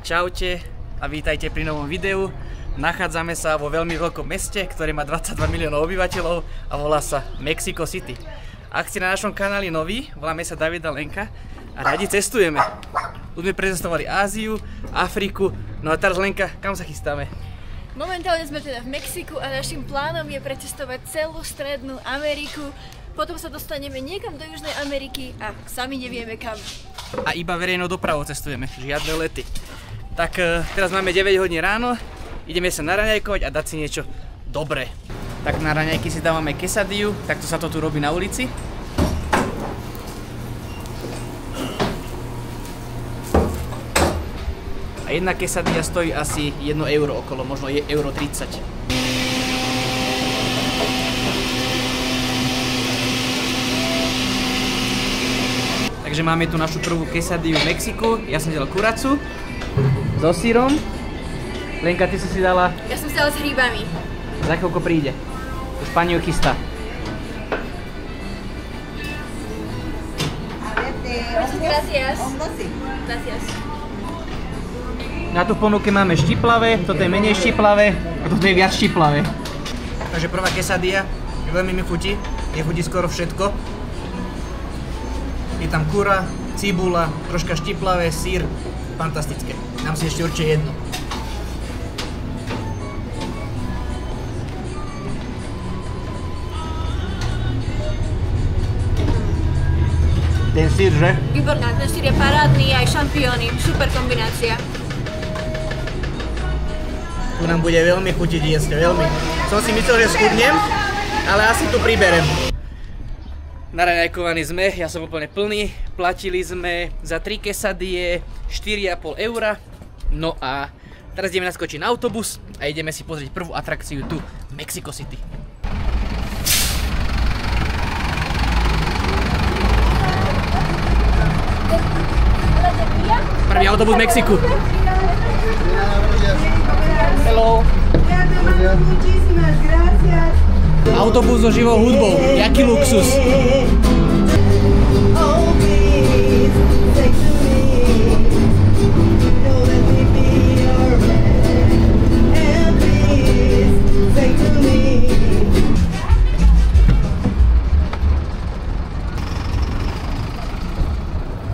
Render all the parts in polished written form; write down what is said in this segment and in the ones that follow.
Čaute a vítajte pri novom videu. Nachádzame sa vo veľmi veľkom meste, ktoré má 22 miliónov obyvateľov a volá sa Mexico City. Ak ste na našom kanáli noví, voláme sa David a Lenka a radi cestujeme. Už sme precestovali Áziu, Afriku, no a teraz Lenka, kam sa chystáme? Momentálne sme teda v Mexiku a našim plánom je precestovať celú Strednú Ameriku. Potom sa dostaneme niekam do Južnej Ameriky a sami nevieme kam. A iba verejnou dopravou cestujeme, žiadne lety. Tak teraz máme 9 hodín ráno, ideme sa naraňajkovať a dať si niečo dobré. Tak na raňajky si dávame quesadillu, takto sa to tu robí na ulici. A jedna quesadilla stojí asi 1 euro okolo, možno je euro 30. Takže máme tu našu prvú quesadillu v Mexiku. Ja som dal kuracu so sírom. Lenka, ty si dala? Ja som si dala s hríbami. Za chvíľko príde. Už pani ju chystá. Gracias. Gracias. Na tú ponuke máme štiplavé, toto je menej štiplavé a toto je viac štiplavé. Takže prvá quesadilla, veľmi mi chutí, je chutí skoro všetko. Je tam kura, cibula, troška štiplavé, sír, fantastické. Dám si ešte určite jednu. Ten sír, že? Výborná, ten sír je parádny, aj šampióny, super kombinácia. Tu nám bude veľmi chutiť jesť, veľmi. Som si myslel, že schudnem, ale asi tu priberem. Naraňajkovaní sme, ja som úplne plný. Platili sme za 3 quesadille 4,5 eura. No a teraz ideme naskočiť na autobus a ideme si pozrieť prvú atrakciu tu v Mexico City. Prvý autobus v Mexiku. Hello. Autobus so živou hudbou, jaký luxus.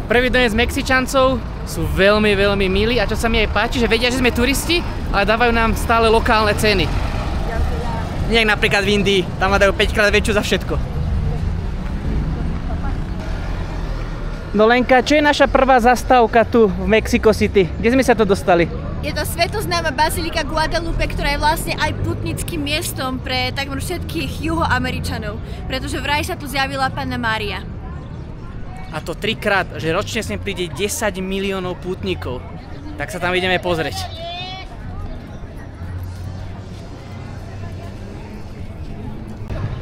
Prvý dojazd Mexičancov sú veľmi milí a čo sa mi aj páči, že vedia, že sme turisti, ale dávajú nám stále lokálne ceny. Nie napríklad v Indii, tam dajú 5-krát väčšiu za všetko. No Lenka, čo je naša prvá zastávka tu v Mexico City? Kde sme sa to dostali? Je to svetoznáma bazilika Guadalupe, ktorá je vlastne aj putnickým miestom pre takmer všetkých juhoameričanov, pretože vraj sa tu zjavila Panna Mária. A to 3-krát, že ročne sem príde 10 miliónov pútnikov. Tak sa tam ideme pozrieť.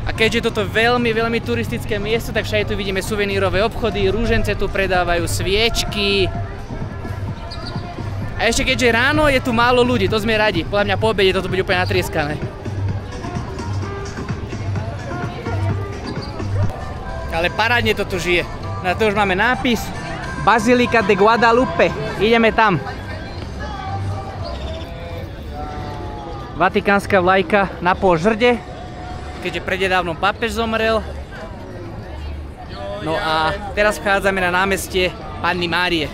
A keďže toto je veľmi turistické miesto, tak všade tu vidíme suvenírové obchody, rúžence tu predávajú, sviečky. A ešte keďže ráno je tu málo ľudí, to sme radi. Podľa mňa po obede toto bude úplne natrieskané. Ale parádne to tu žije. Na to už máme nápis Bazilika de Guadalupe. Ideme tam. Vatikánska vlajka na pol žrde, keďže prednedávnom pápež zomrel. No a teraz vchádzame na námestie Panny Márie.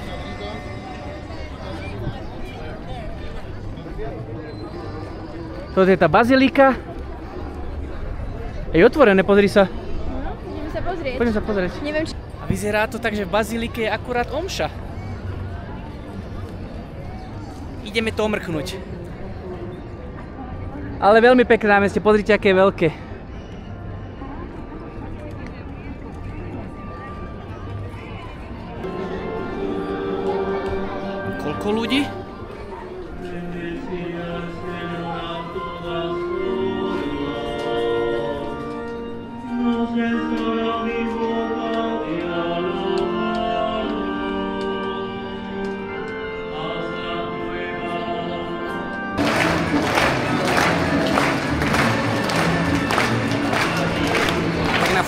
Toto je tá bazilika. Je otvorené, pozri sa. No, ideme sa pozrieť. Poďme sa pozrieť. Neviem, či... A vyzerá to tak, že v bazilike je akurát omša. Ideme to omrknúť. Ale veľmi pekné námestie, pozrite, aké je veľké. Koľko ľudí?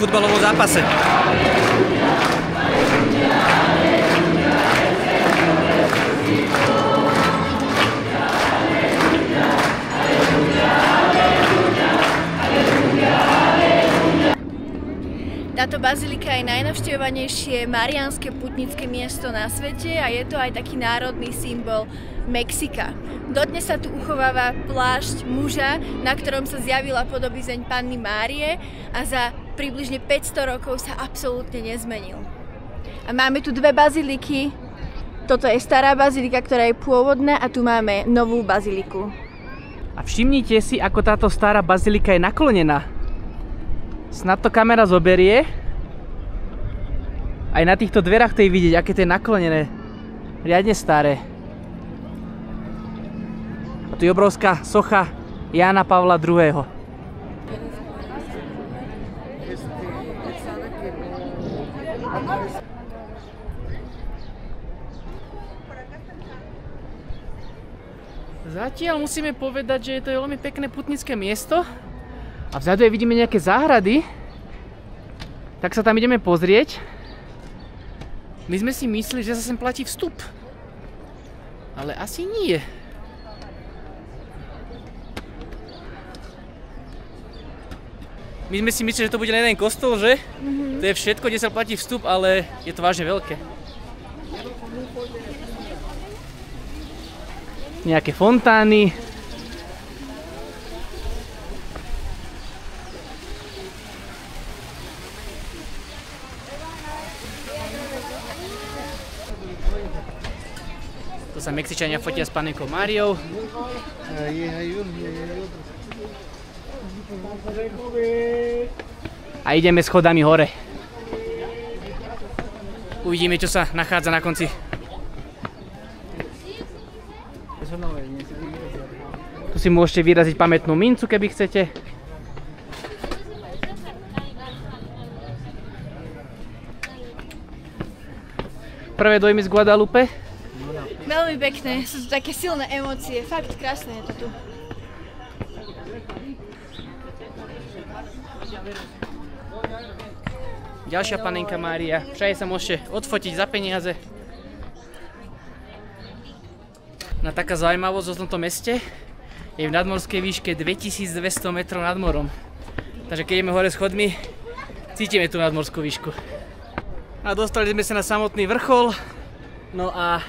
Futbalovom zápase. aj najnavštevovanejšie mariánske putnické miesto na svete a je to aj taký národný symbol Mexika. Dodnes sa tu uchováva plášť muža, na ktorom sa zjavila podobizeň Panny Márie a za približne 500 rokov sa absolútne nezmenil. A máme tu dve baziliky. Toto je stará bazilika, ktorá je pôvodná a tu máme novú baziliku. A všimnite si, ako táto stará bazilika je naklonená. Snad to kamera zoberie. Aj na týchto dverách to je vidieť, aké to je naklonené. Riadne staré. A tu je obrovská socha Jána Pavla II. Zatiaľ musíme povedať, že to je veľmi pekné putnické miesto. A vzadu vidíme nejaké záhrady. Tak sa tam ideme pozrieť. My sme si mysleli, že sa sem platí vstup. Ale asi nie. My sme si mysleli, že to bude len jeden kostol, že? To je všetko, kde sa platí vstup, ale je to vážne veľké. Nejaké fontány. Tu sa Mexičania fotia s Panenkou Máriou. A ideme schodami hore. Uvidíme, čo sa nachádza na konci. Tu si môžete vyraziť pamätnú mincu, keby chcete. Prvé dojmy z Guadalupe? Veľmi pekné, sú tu také silné emócie, fakt krásne je to tu. Ďalšia Panenka Mária, všade sa môžete odfotiť za peniaze. No taká zaujímavosť o tomto meste je v nadmorskej výške 2200 metrov nad morom. Takže keď ideme hore schodmi, cítime tú nadmorskú výšku. A dostali sme sa na samotný vrchol. No a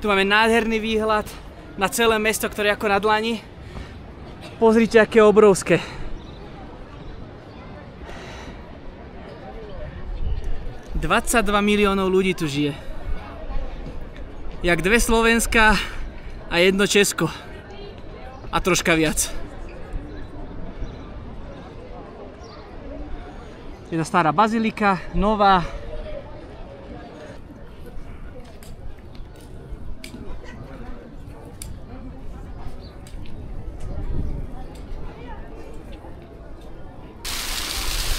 tu máme nádherný výhľad na celé mesto, ktoré je ako na dlani. Pozrite, aké obrovské. $22 miliónov ľudí tu žije. Jak 2 Slovenska a 1 Česko. A troška viac. Jedna stará bazilika, nová.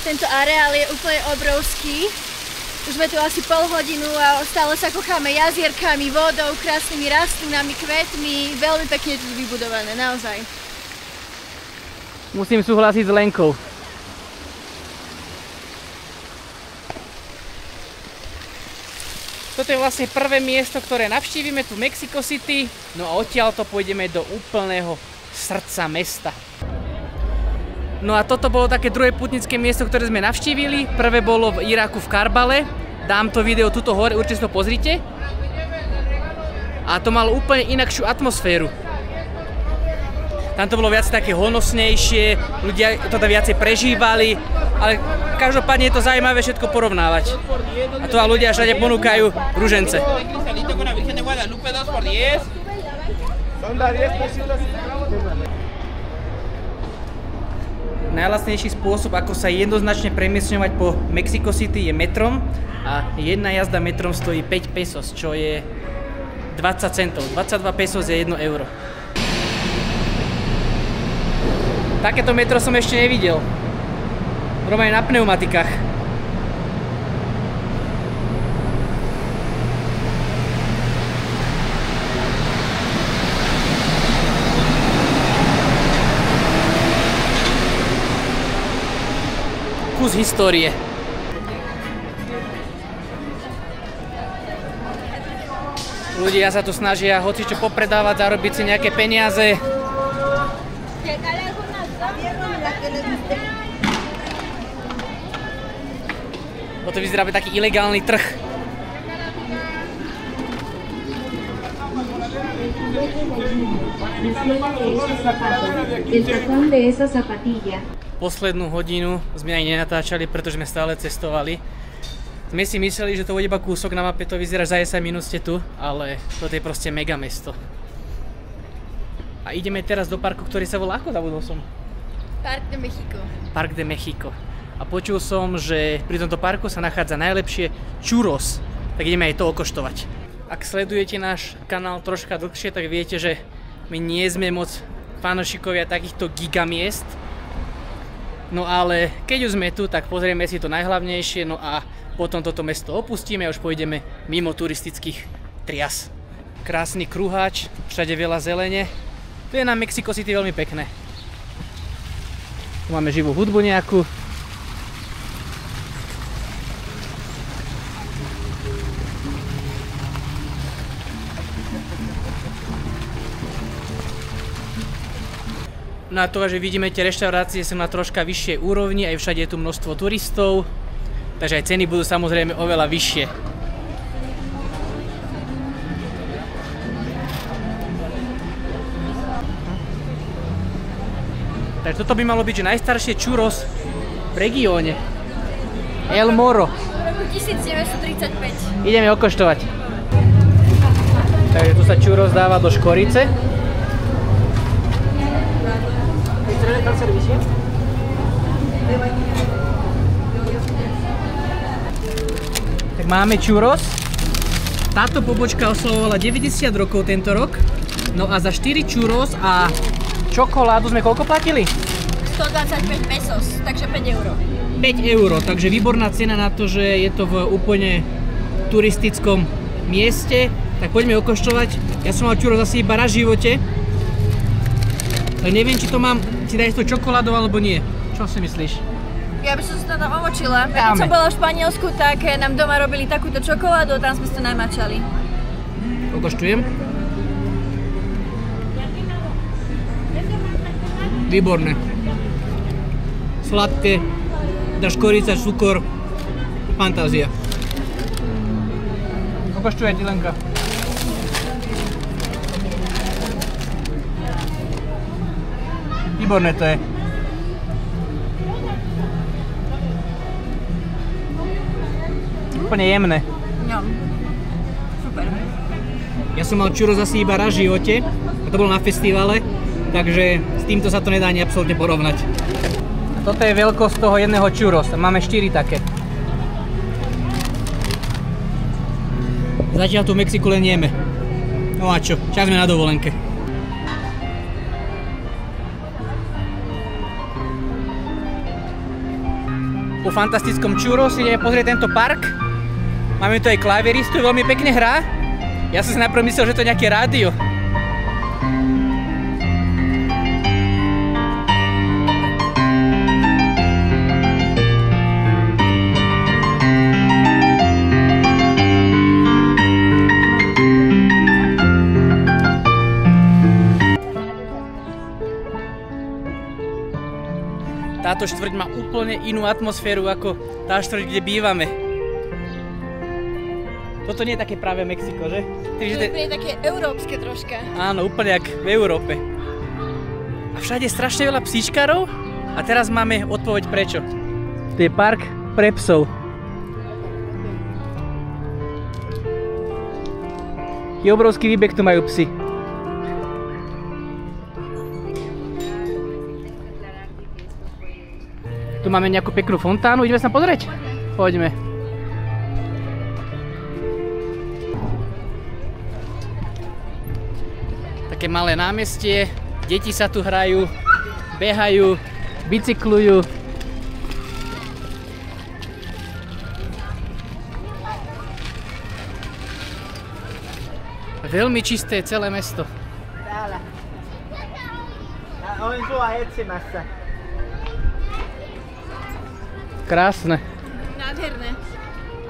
Tento areál je úplne obrovský. Už sme tu asi pol hodinu a stále sa kocháme jazierkami, vodou, krásnymi rastlinami, kvetmi. Veľmi pekne tu vybudované, naozaj. Musím súhlasiť s Lenkou. Toto je vlastne prvé miesto, ktoré navštívime tu v Mexico City. No a odtiaľto pôjdeme do úplného srdca mesta. No a toto bolo také druhé putnické miesto, ktoré sme navštívili. Prvé bolo v Iraku v Karbale. Dám to video tuto hore, určite si to pozrite. A to malo úplne inakšiu atmosféru. Tam to bolo viac také honosnejšie, ľudia to viacej prežívali, ale každopádne je to zaujímavé všetko porovnávať. A to ľudia všade ponúkajú ružence. Najlacnejší spôsob, ako sa jednoznačne premiestňovať po Mexico City, je metrom a jedna jazda metrom stojí 5 pesos, čo je 20 centov. 22 pesos je 1 euro. Takéto metro som ešte nevidel. Normálne na pneumatikách. Kus histórie. Ľudia sa tu snažia hocičo popredávať, zarobiť si nejaké peniaze. Toto vyzerá taký ilegálny trh. Poslednú hodinu sme aj nenatáčali, pretože sme stále cestovali. Sme si mysleli, že to bude iba kúsok na mape, to vyzerá, že za 10 minút ste tu, ale toto je proste mega mesto. A ideme teraz do parku, ktorý sa volá, ako zabudol som? Park de México. Park de México. A počul som, že pri tomto parku sa nachádza najlepšie churros, tak ideme aj to okoštovať. Ak sledujete náš kanál troška dlhšie, tak viete, že my nie sme moc fanúšikovia takýchto gigamiest. No ale keď už sme tu, tak pozrieme si to najhlavnejšie, no a potom toto mesto opustíme a už pôjdeme mimo turistických trias. Krásny kruháč, všade veľa zelene. To je na Mexico City veľmi pekné. Tu máme živú hudbu nejakú. Na to, že vidíme, tie reštaurácie sú na troška vyššej úrovni, aj všade je tu množstvo turistov, takže aj ceny budú samozrejme oveľa vyššie. Takže toto by malo byť, že najstaršie churros v regióne. El Moro. Roku 1935. Ideme okoštovať. Takže tu sa churros dáva do škorice. Tak máme churros. Táto pobočka oslavovala 90 rokov tento rok. No a za 4 churros a čokoládu sme koľko platili? 125 pesos, takže 5 euro. 5 euro, takže výborná cena na to, že je to v úplne turistickom mieste. Tak poďme okoštovať. Ja som mal churros asi iba raz v živote. Tak neviem, či to mám, či daj to čokoládou alebo nie. Čo si myslíš? Ja by som sa tam omočila. Keď som bola v Španielsku, tak nám doma robili takúto čokoládu a tam sme sa namačali. Okoštujem. Výborné. Sladké, tá škorica, cukor, fantázia. Okoštuje ti Lenka. Výborné to je. Úplne jemné. No. Super. Ja som mal churros asi iba raz v živote a to bolo na festivale, takže s týmto sa to nedá ani absolútne porovnať. A toto je veľkosť toho jedného churros, máme 4 také. Zatiaľ tu v Mexiku len jeme. No a čo, čas sme na dovolenke. Po fantastickom churros ideme pozrieť tento park. Máme tu aj klaviristu, veľmi pekne hrá. Ja som si najprv myslel, že to je nejaké rádio. Táto štvrť má úplne inú atmosféru ako tá štvrť, kde bývame. Toto nie je také práve Mexiko, že? To je úplne také európske troška. Áno, úplne jak v Európe. A všade je strašne veľa psíčkarov a teraz máme odpoveď prečo. To je park pre psov. Je obrovský výbeh, tu majú psi. Tu máme nejakú peknú fontánu, ideme sa pozrieť? Poďme. Také malé námestie, deti sa tu hrajú, behajú, bicyklujú. Veľmi čisté celé mesto. Krásne. Nádherné.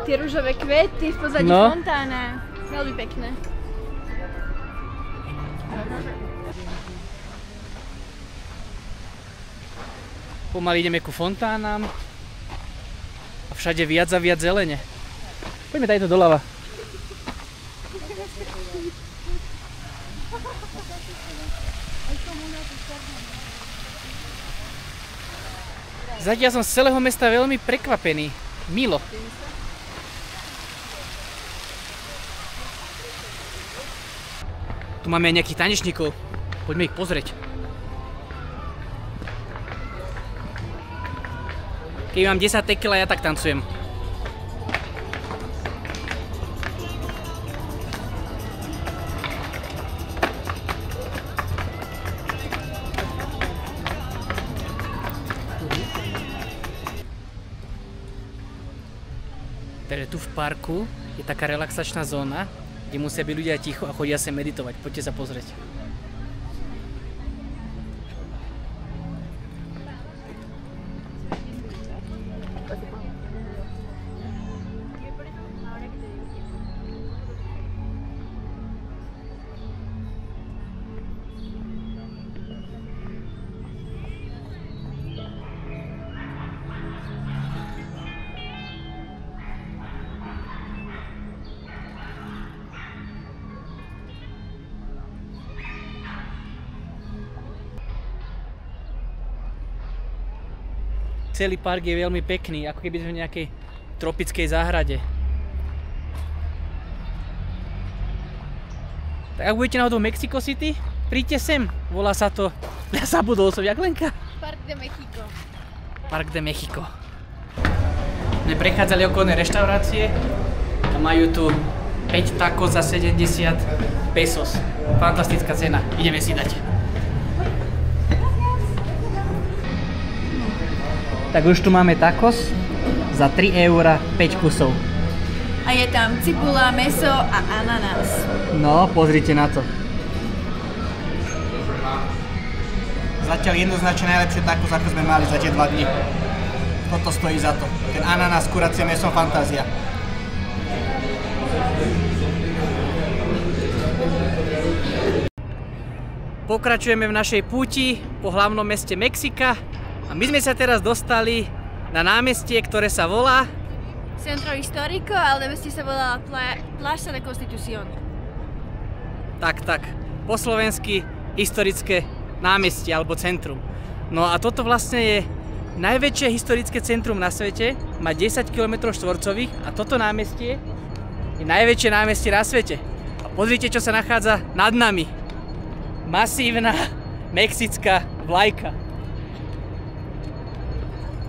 Tie ružové kvety, v pozadí fontána. Veľmi pekné. Pomaly ideme ku fontánám. A v Všade viac a viac zelene. Poďme tady to doľava. Zatiaľ som z celého mesta veľmi prekvapený. Milo. Tu máme aj nejakých tanečníkov. Poďme ich pozrieť. Keď mám 10 tekila, ja tak tancujem. Takže tu v parku je taká relaxačná zóna, kde musia byť ľudia ticho a chodia sa meditovať. Poďte sa pozrieť. Celý park je veľmi pekný, ako keby sme v nejakej tropickej záhrade. Tak ak budete náhodou v Mexico City, príďte sem. Volá sa to, ja zabudol som, jak Lenka? Park de México. Park de México. My prechádzali okolné reštaurácie a majú tu 5 tacos za 70 pesos. Fantastická cena, ideme si dať. Tak už tu máme tacos za 3 € 5 kusov. A je tam cibula, mäso a ananás. No, pozrite na to. Zatiaľ jednoznačne najlepšie tacos, ako sme mali za tie 2 dni. Toto stojí za to. Ten ananás, kuracie mäso, fantázia. Pokračujeme v našej púti po hlavnom meste Mexika. A my sme sa teraz dostali na námestie, ktoré sa volá Centro Histórico, ale námestie sa volá Plaza de Constitución. Tak. Po slovensky historické námestie alebo centrum. No a toto vlastne je najväčšie historické centrum na svete. Má 10 km štvorcových a toto námestie je najväčšie námestie na svete. A pozrite, čo sa nachádza nad nami. Masívna mexická vlajka.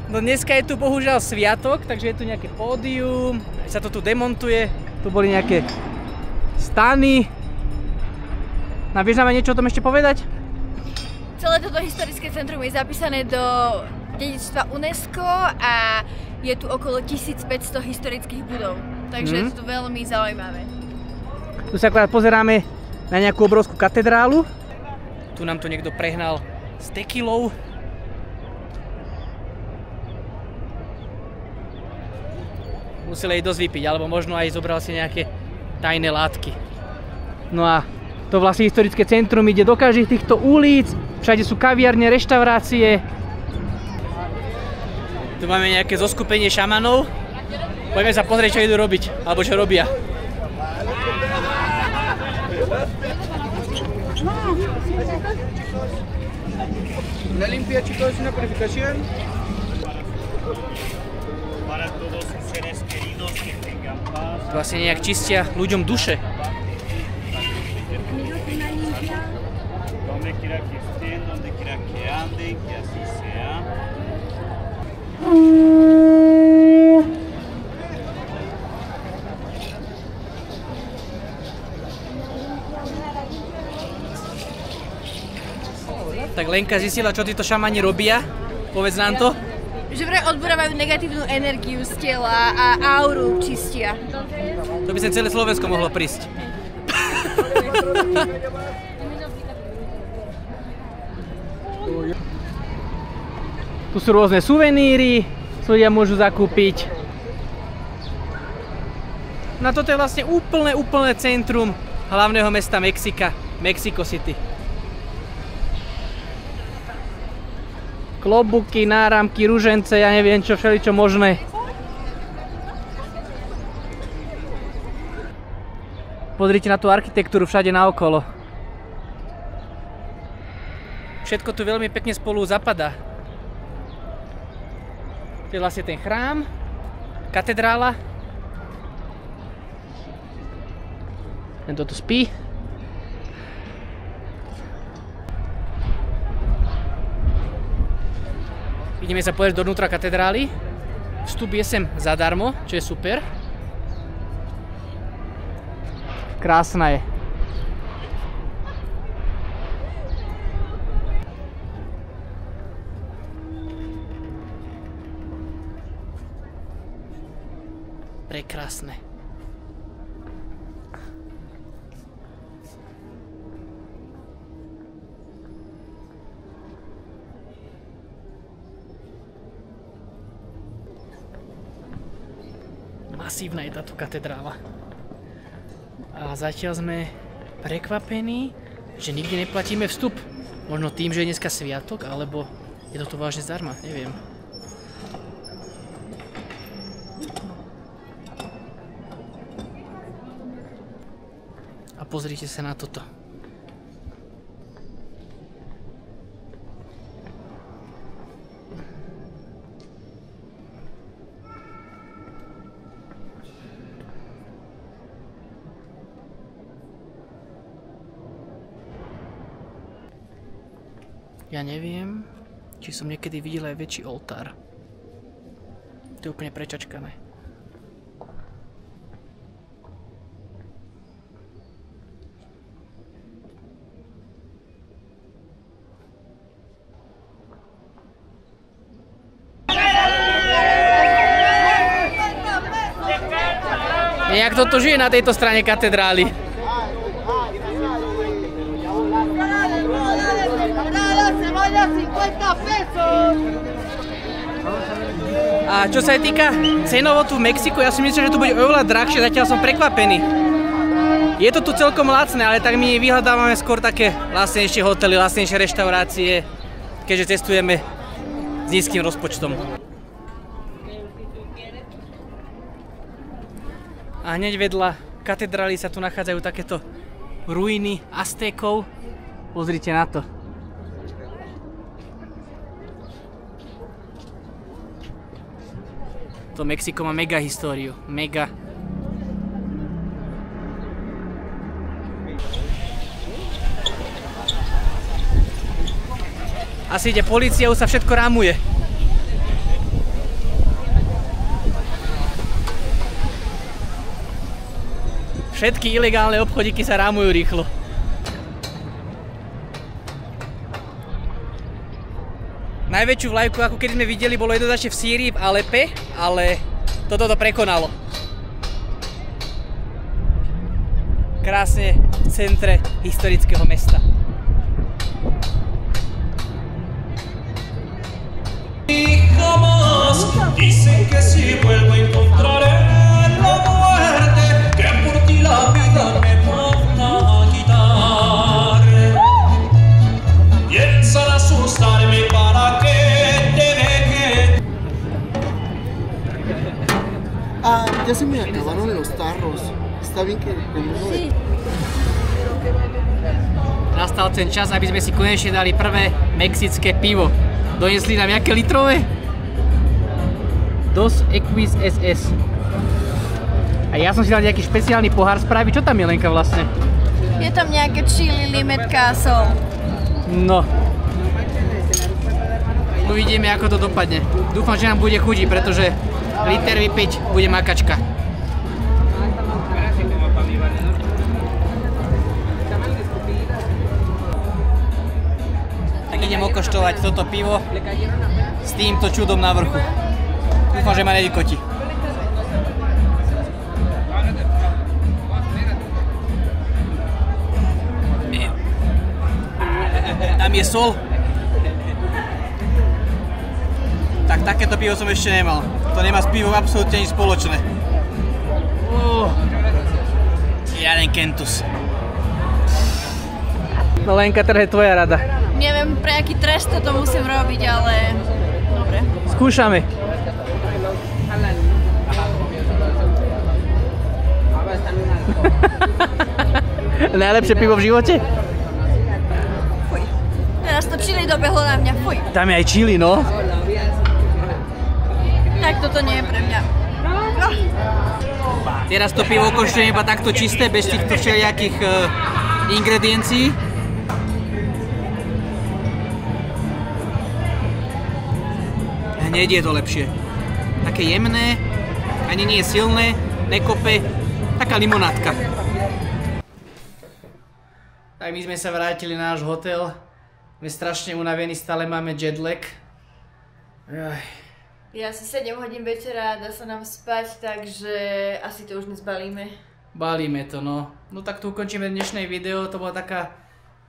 No dneska je tu bohužiaľ sviatok, takže je tu nejaké pódium, sa to tu demontuje, tu boli nejaké stany. No vieš nám niečo o tom ešte povedať? Celé toto historické centrum je zapísané do dedičstva UNESCO a je tu okolo 1500 historických budov, takže je to veľmi zaujímavé. Tu sa akorát pozeráme na nejakú obrovskú katedrálu. Tu nám to niekto prehnal s tekilou. Musel jej dosť vypiť, alebo možno aj zobral si nejaké tajné látky. No a to vlastne historické centrum ide do každých týchto ulic, všade sú kaviarne, reštaurácie. Tu máme nejaké zoskupenie šamanov. Poďme sa pozrieť, čo idú robiť, alebo čo robia. Una limpia, chicos, una purificación. Tu asi nejak čistia ľuďom duše. Tak Lenka zistila, čo títo šamani robia. Povedz nám to. Že vraj odborávajú negatívnu energiu z tela a auru čistia. To by sem celé Slovensko mohlo prísť. Tu sú rôzne suveníry, ľudia môžu zakúpiť. No toto je vlastne úplné centrum hlavného mesta Mexika, Mexico City. Klobúky, náramky, ružence, ja neviem čo, všeličo možné. Pozrite na tú architektúru všade naokolo. Všetko tu veľmi pekne spolu zapadá. To je vlastne ten chrám, katedrála. Tento tu spí. Ideme sa pozrieť dovnútra katedrály. Vstup je sem zadarmo, čo je super. Krásna je. Prekrásne. Masívna je táto katedrála. A zatiaľ sme prekvapení, že nikde neplatíme vstup. Možno tým, že je dneska sviatok, alebo je to vážne zdarma, neviem. A pozrite sa na toto. Ja neviem, či som niekedy videl aj väčší oltár. To je úplne prečačkané. Jak to tu žije na tejto strane katedrály? A čo sa týka cenovo tu v Mexiku, ja si myslím, že tu bude oveľa drahšie, zatiaľ som prekvapený. Je to tu celkom lacné, ale tak my vyhľadávame skôr také lacnejšie hotely, lacnejšie reštaurácie, keďže cestujeme s nízkym rozpočtom. A hneď vedľa katedrály sa tu nachádzajú takéto ruiny Aztékov. Pozrite na to. To Mexiko má mega históriu. Mega. Asi ide polícia, už sa všetko rámuje. Všetky ilegálne obchodíky sa rámujú rýchlo. Najväčšiu vlajku, ako keď sme videli, bolo jednoznačne v Sýrii, v Alepe, ale toto to prekonalo. Krásne v centre historického mesta. Ya se me acabaron los tarros. Está bien que con uno de... Nastal ten čas, aby sme si konečne dali prvé mexické pivo. Donesli nám jaké litrové? Dos Equis SS. A ja som si dal nejaký špeciálny pohár správy. Čo tam je, Lenka, vlastne? Je tam nejaké chili, limetka a sol. No. Uvidíme, ako to dopadne. Dúfam, že nám bude chutiť, pretože liter vypiť bude makačka. Tak idem okoštovať toto pivo s týmto čudom na vrchu. Dúfam, že ma nevykotí. Tam je sol. Tak takéto pivo som ešte nemal. To nemá s pivom absolútne nič spoločné. Jeden kentus. No Lenka, teraz je tvoja rada. Neviem, pre aký trest to musím robiť, ale... Dobre. Skúšame. Najlepšie pivo v živote? Fuj. Teraz to čili dobehlo na mňa, fuj. Tam je aj čili, no. Tak toto nie je pre mňa. Teraz to pivo košťuje iba takto čisté, bez týchto všelijakých ingrediencií. Hneď je to lepšie. Také jemné, ani nie je silné, nekope, taká limonádka. Tak my sme sa vrátili na náš hotel. Sme strašne unavení, stále máme jetlag. Ja si 7 hodín večera, dá sa nám spať, takže asi to už nezbalíme. Balíme to, no. No tak tu ukončíme dnešné video, to bola taká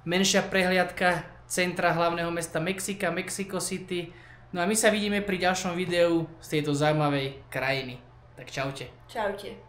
menšia prehliadka centra hlavného mesta Mexika, Mexico City. No a my sa vidíme pri ďalšom videu z tejto zaujímavej krajiny. Tak čaute. Čaute.